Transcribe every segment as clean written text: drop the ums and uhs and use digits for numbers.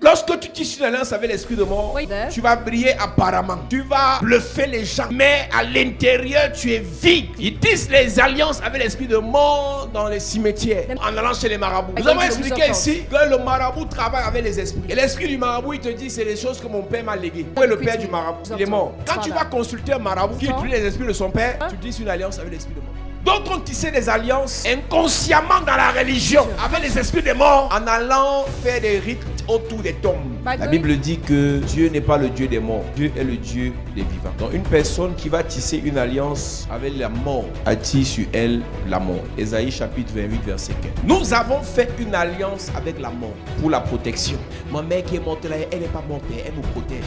Lorsque tu tisses une alliance avec l'esprit de mort, tu vas briller apparemment. Tu vas bluffer les gens. Mais à l'intérieur, tu es vide. Ils tissent les alliances avec l'esprit de mort dans les cimetières en allant chez les marabouts. Nous avons expliqué ici que le marabout travaille avec les esprits. Et l'esprit du marabout, il te dit c'est les choses que mon père m'a léguées. Où est le père du marabout? Il est mort. Quand tu vas consulter un marabout qui utilise les esprits de son père, tu tisses une alliance avec l'esprit de mort. D'autres ont tissé des alliances inconsciemment dans la religion avec les esprits des morts en allant faire des rites autour des tombes. La Bible dit que Dieu n'est pas le Dieu des morts, Dieu est le Dieu des vivants. Donc une personne qui va tisser une alliance avec la mort attire sur elle la mort. Ésaïe chapitre 28 verset 15. Nous avons fait une alliance avec la mort pour la protection. Ma mère qui est morte là, elle n'est pas morte, elle nous protège.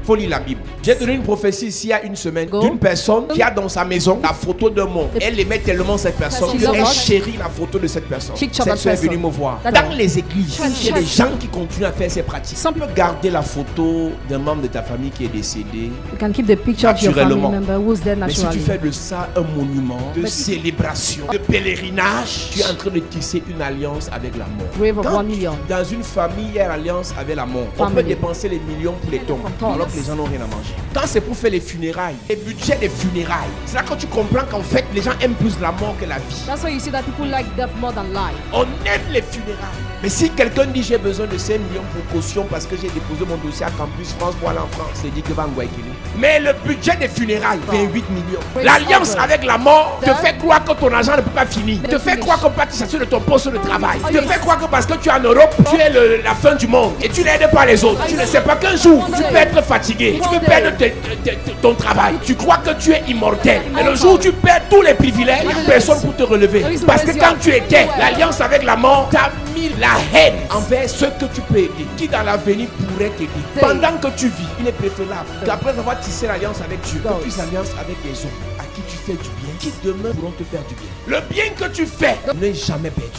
Faut lire la Bible. J'ai donné une prophétie ici il y a une semaine d'une personne qui a dans sa maison la photo d'un mort. Elle aimait tellement cette personne qu'elle chérit la photo de cette personne. Cette soeur est venue me voir. Dans les églises, il y a des gens qui continuent à faire ces pratiques. Sans peut garder la photo d'un membre de ta famille qui est décédé naturellement. Mais si tu fais de ça un monument de célébration, de pèlerinage, tu es en train de tisser une alliance avec la mort. Quand dans une famille, il y a une alliance avec la mort. On peut dépenser les millions pour les tombes alors que les gens n'ont rien à manger. Quand c'est pour faire les funérailles, les budgets des funérailles, c'est là que tu comprends qu'en fait, les gens aiment plus la mort que la vie. That's why you see that people like death more than life. On aime les funérailles. Mais si quelqu'un dit j'ai besoin de 5 millions pour caution parce que j'ai déposé mon dossier à Campus France pour aller en France, c'est dit que va en Guayaquil. Mais le budget des funérailles, 28 millions. L'alliance avec la mort te fait croire que ton argent ne peut pas finir. Te fait croire que tu s'assures de ton poste de travail. Te fait croire que parce que tu es en Europe, tu es la fin du monde et tu n'aides pas les autres. Tu ne sais pas qu'un jour, tu peux être fatigué. Tu peux perdre ton travail. Tu crois que tu es immortel. Et le jour où tu perds tous les privilèges, il n'y a personne pour te relever. Parce que quand tu étais, l'alliance avec la mort t'a mis la haine envers ceux que tu peux aider, qui dans l'avenir pourraient t'aider. Pendant que tu vis, il est préférable qu'après avoir tissé l'alliance avec Dieu, que tu fasses alliance avec les hommes à qui tu fais du bien, qui demain pourront te faire du bien. Le bien que tu fais n'est jamais perdu.